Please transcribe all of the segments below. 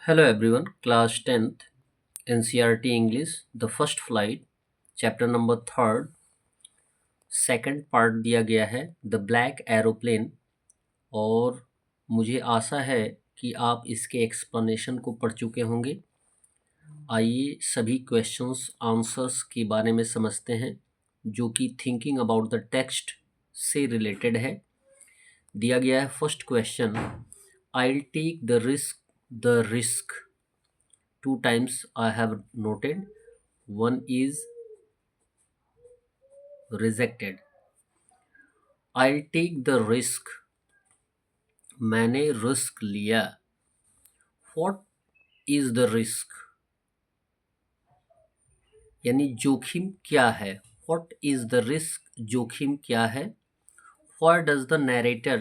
Hello everyone, class 10th NCRT English, the first flight, chapter number 3rd, second part दिया गया है the black aeroplane. और मुझे आशा है कि आप इसके एक्सप्लेनेशन को पढ़ चुके होंगे। आइए सभी क्वेश्चंस आंसर्स के बारे में समझते हैं जो कि थिंकिंग अबाउट द टेक्स्ट से रिलेटेड है। दिया गया है first question, I take the risk two times I have noted. One is rejected. I'll take the risk. मैंने रिस्क लिया। What is the risk? यानी जोखिम क्या है। What is the risk? जोखिम क्या है। Where does the narrator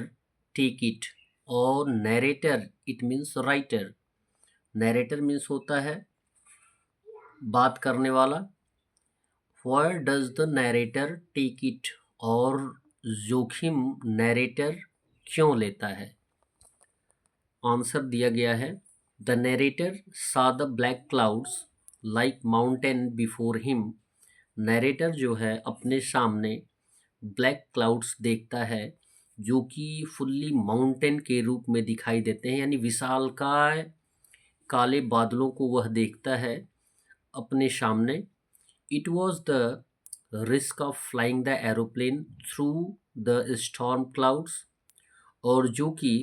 take it? और narrator it means writer. narrator means होता है बात करने वाला। Where does the narrator take it? और जोखिम नैरेटर क्यों लेता है। आंसर दिया गया है द नैरेटर सा the black clouds like mountain before him. Narrator जो है अपने सामने ब्लैक क्लाउड्स देखता है जो कि फुल्ली माउंटेन के रूप में दिखाई देते हैं, यानी विशालकाय काले बादलों को वह देखता है अपने सामने। It was the risk of flying the aeroplane through the storm clouds. और जो कि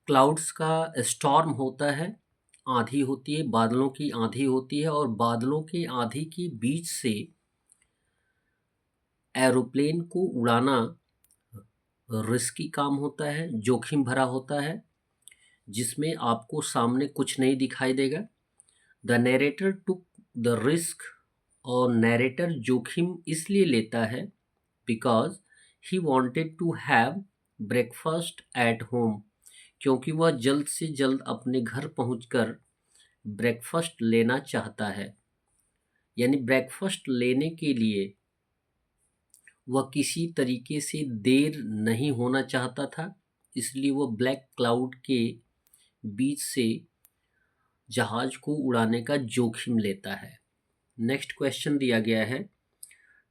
क्लाउड्स का स्टॉर्म होता है, आंधी होती है, बादलों की आंधी होती है, और बादलों की आंधी के बीच से एरोप्लेन को उड़ाना रिस्की काम होता है, जोखिम भरा होता है, जिसमें आपको सामने कुछ नहीं दिखाई देगा। The narrator took the risk. और नैरेटर जोखिम इसलिए लेता है because he wanted to have breakfast at home, क्योंकि वह जल्द से जल्द अपने घर पहुंचकर ब्रेकफास्ट लेना चाहता है। यानी ब्रेकफास्ट लेने के लिए वह किसी तरीके से देर नहीं होना चाहता था, इसलिए वह ब्लैक क्लाउड के बीच से जहाज को उड़ाने का जोखिम लेता है। नेक्स्ट क्वेश्चन दिया गया है,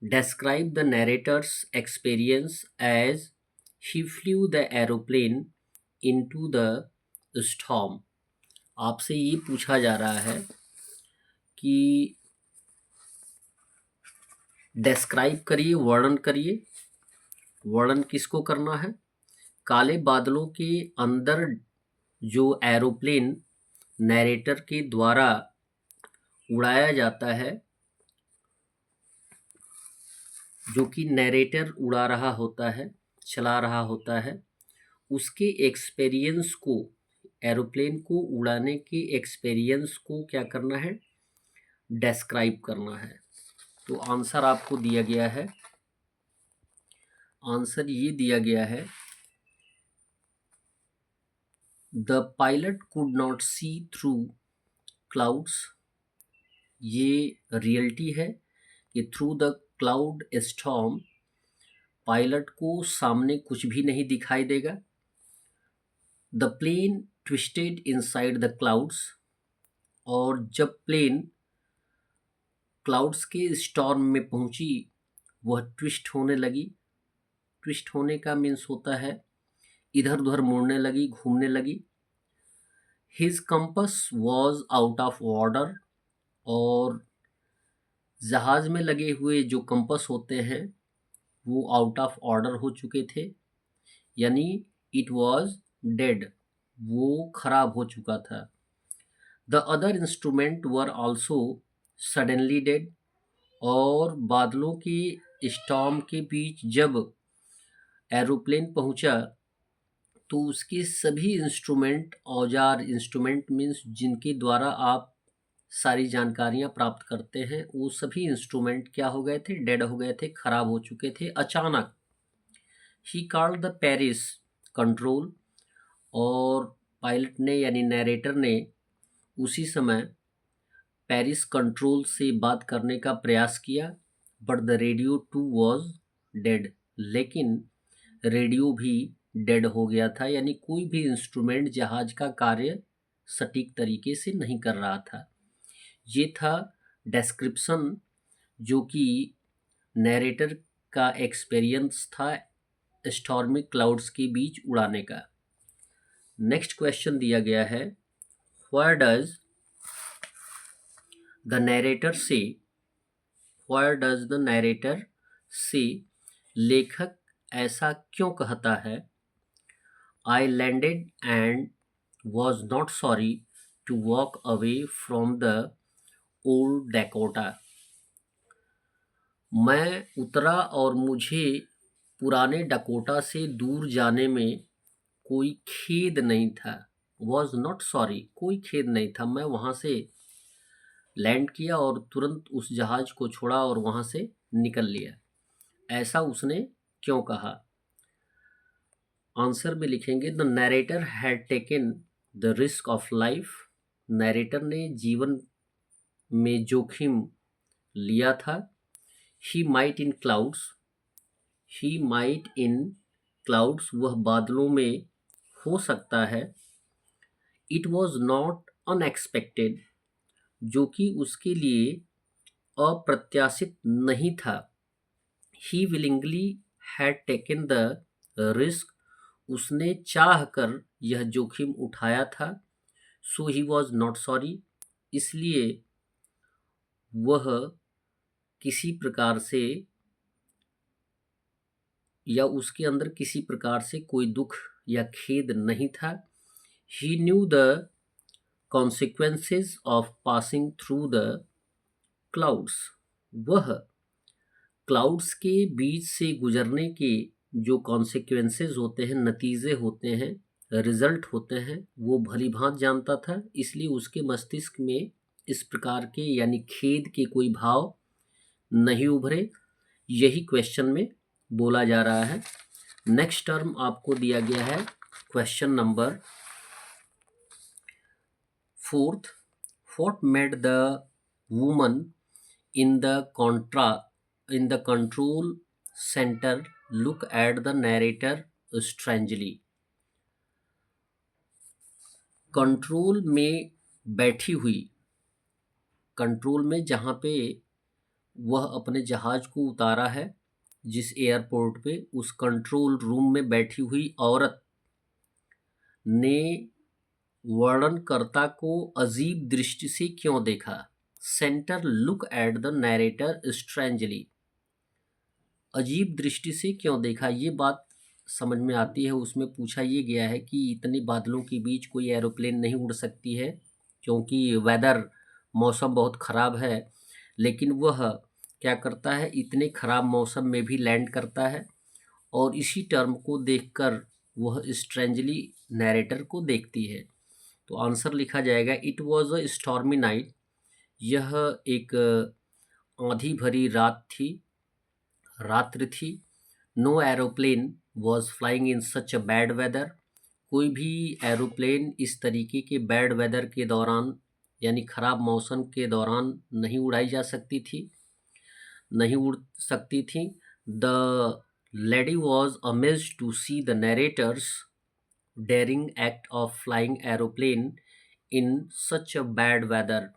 describe the narrator's experience as he flew the aeroplane into the storm। आपसे ये पूछा जा रहा है कि डिस्क्राइब करिए, वर्णन करिए। वर्णन किसको करना है। काले बादलों के अंदर जो एरोप्लेन नैरेटर के द्वारा उड़ाया जाता है, जो कि नैरेटर उड़ा रहा होता है, चला रहा होता है, उसके एक्सपीरियंस को, एरोप्लेन को उड़ाने के एक्सपीरियंस को क्या करना है, डिस्क्राइब करना है। तो आंसर आपको दिया गया है, आंसर ये दिया गया है, the pilot could not see through clouds. ये रियलिटी है कि through the cloud storm pilot को सामने कुछ भी नहीं दिखाई देगा। The plane twisted inside the clouds. और जब प्लेन क्लाउड्स के स्टॉर्म में पहुंची वह ट्विस्ट होने लगी। ट्विस्ट होने का मीन्स होता है इधर उधर मुड़ने लगी, घूमने लगी। His compass was out of order. और जहाज में लगे हुए जो कंपस होते हैं वो आउट ऑफ ऑर्डर हो चुके थे, यानी इट वॉज डेड, वो खराब हो चुका था। The other instrument were also suddenly dead. और बादलों के स्टॉर्म के बीच जब एरोप्लेन पहुंचा तो उसके सभी इंस्ट्रूमेंट, औजार, इंस्ट्रूमेंट मीन्स जिनके द्वारा आप सारी जानकारियां प्राप्त करते हैं, वो सभी इंस्ट्रूमेंट क्या हो गए थे, डेड हो गए थे, खराब हो चुके थे अचानक। He called the Paris control. और पायलट ने यानी नैरेटर ने उसी समय पेरिस कंट्रोल से बात करने का प्रयास किया, but the radio too was dead. लेकिन रेडियो भी डेड हो गया था, यानी कोई भी इंस्ट्रूमेंट जहाज का कार्य सटीक तरीके से नहीं कर रहा था। ये था डिस्क्रिप्शन जो कि नैरेटर का एक्सपीरियंस था स्टॉर्मी क्लाउड्स के बीच उड़ाने का। नेक्स्ट क्वेश्चन दिया गया है, why does the narrator say, why does the narrator say, लेखक ऐसा क्यों कहता है, I landed and was not sorry to walk away from the old Dakota. मैं उतरा और मुझे पुराने डकोटा से दूर जाने में कोई खेद नहीं था। वॉज नॉट सॉरी, कोई खेद नहीं था। मैं वहाँ से लैंड किया और तुरंत उस जहाज को छोड़ा और वहाँ से निकल लिया। ऐसा उसने क्यों कहा? आंसर में लिखेंगे, the narrator had taken the risk of life. Narrator ने जीवन में जोखिम लिया था। He might in clouds, he might in clouds, वह बादलों में हो सकता है। इट वॉज नॉट अनएक्सपेक्टेड, जो कि उसके लिए अप्रत्याशित नहीं था। He willingly had taken the risk, उसने चाह कर यह जोखिम उठाया था। So he was not sorry, इसलिए वह किसी प्रकार से या उसके अंदर किसी प्रकार से कोई दुख या खेद नहीं था। He knew the consequences of passing through the clouds, वह क्लाउड्स के बीच से गुजरने के जो कॉन्सिक्वेंसेज होते हैं, नतीजे होते हैं, रिजल्ट होते हैं, वो भली भांति जानता था। इसलिए उसके मस्तिष्क में इस प्रकार के यानी खेद के कोई भाव नहीं उभरे। यही क्वेश्चन में बोला जा रहा है। नेक्स्ट टर्म आपको दिया गया है question number 4th, what made the woman in the control center look at the narrator strangely? Control में बैठी हुई, कंट्रोल में जहाँ पे वह अपने जहाज को उतारा है, जिस एयरपोर्ट पे, उस कंट्रोल रूम में बैठी हुई औरत ने वर्णनकर्ता को अजीब दृष्टि से क्यों देखा? Centre look at the narrator strangely, अजीब दृष्टि से क्यों देखा? ये बात समझ में आती है। उसमें पूछा ये गया है कि इतने बादलों के बीच कोई एरोप्लेन नहीं उड़ सकती है क्योंकि वेदर, मौसम बहुत ख़राब है, लेकिन वह क्या करता है, इतने ख़राब मौसम में भी लैंड करता है। और इसी टर्म को देखकर वह स्ट्रेंजली नैरेटर को देखती है। तो आंसर लिखा जाएगा, it was a stormy night, यह एक आंधी भरी रात्रि थी। No aeroplane was flying in such a bad weather, कोई भी एरोप्लेन इस तरीके के बैड वेदर के दौरान यानी ख़राब मौसम के दौरान नहीं उड़ाई जा सकती थी, नहीं उड़ सकती थी। The lady was amazed to see the narrator's daring act of flying aeroplane in such a bad weather,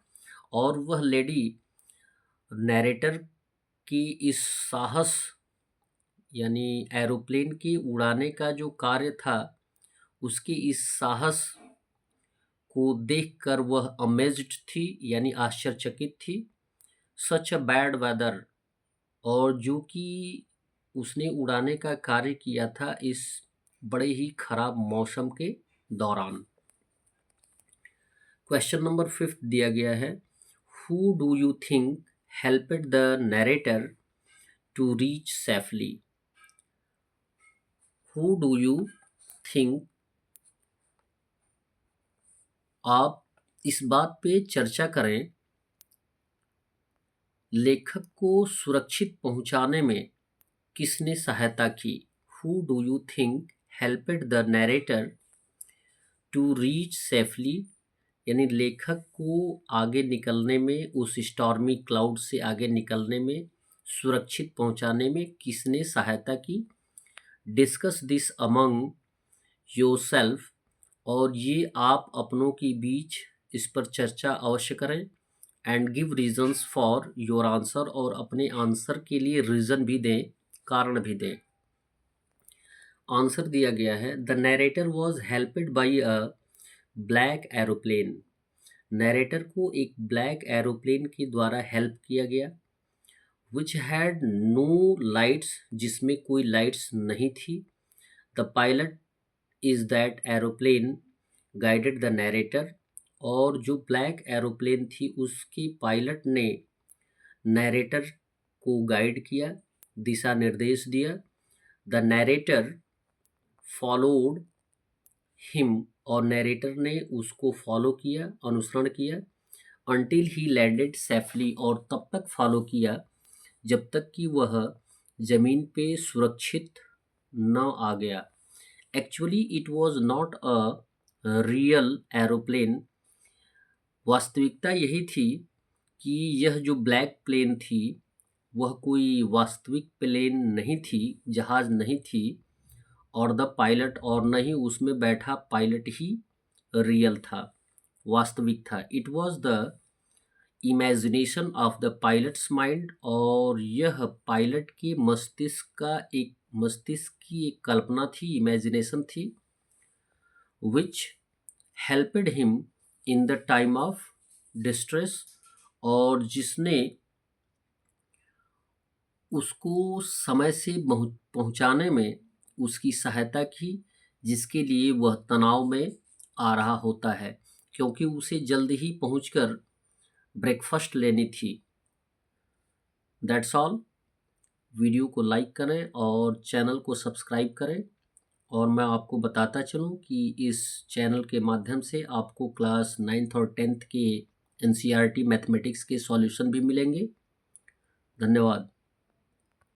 और वह लेडी नैरेटर की इस साहस यानी एरोप्लेन के उड़ाने का जो कार्य था, उसके इस साहस को देखकर वह अमेज्ड थी यानी आश्चर्यचकित थी। सच अ बैड वेदर, और जो कि उसने उड़ाने का कार्य किया था इस बड़े ही खराब मौसम के दौरान। क्वेश्चन नंबर 5 दिया गया है, who do you think helped the narrator to reach safely? Who do you think, आप इस बात पे चर्चा करें, लेखक को सुरक्षित पहुंचाने में किसने सहायता की? Who do you think helped the narrator to reach safely, यानी लेखक को आगे निकलने में, उस स्टॉर्मी क्लाउड से आगे निकलने में, सुरक्षित पहुंचाने में किसने सहायता की? डिस्कस दिस अमंग योरसेल्फ, और ये आप अपनों के बीच इस पर चर्चा अवश्य करें। And give reasons for your answer, और अपने आंसर के लिए रीज़न भी दें, कारण भी दें। आंसर दिया गया है, the narrator was helped by a black aeroplane. Narrator को एक ब्लैक एरोप्लेन के द्वारा हेल्प किया गया, विच हैड नो लाइट्स, जिसमें कोई लाइट्स नहीं थी। The pilot is that aeroplane guided the narrator, और जो ब्लैक एरोप्लेन थी उसके पायलट ने नरेटर को गाइड किया, दिशा निर्देश दिया। द नरेटर फॉलोड हिम, और नरेटर ने उसको फॉलो किया, अनुसरण किया। अनटिल ही लैंडेड सेफली, और तब तक फॉलो किया जब तक कि वह जमीन पे सुरक्षित न आ गया। Actually it was not a real aeroplane. वास्तविकता यही थी कि यह जो ब्लैक प्लेन थी वह कोई वास्तविक प्लेन नहीं थी, जहाज नहीं थी, और द पायलट, और न ही उसमें बैठा पायलट ही रियल था, वास्तविक था। It was the imagination of the pilots mind, और यह पायलट के मस्तिष्क की एक कल्पना थी, इमेजिनेशन थी। Which helped him in the time of distress, और जिसने उसको समय से पहुंचाने में उसकी सहायता की, जिसके लिए वह तनाव में आ रहा होता है, क्योंकि उसे जल्द ही पहुंचकर ब्रेकफास्ट लेनी थी। That's all. वीडियो को लाइक करें और चैनल को सब्सक्राइब करें, और मैं आपको बताता चलूं कि इस चैनल के माध्यम से आपको क्लास 9th और 10th के NCERT मैथमेटिक्स के सॉल्यूशन भी मिलेंगे। धन्यवाद।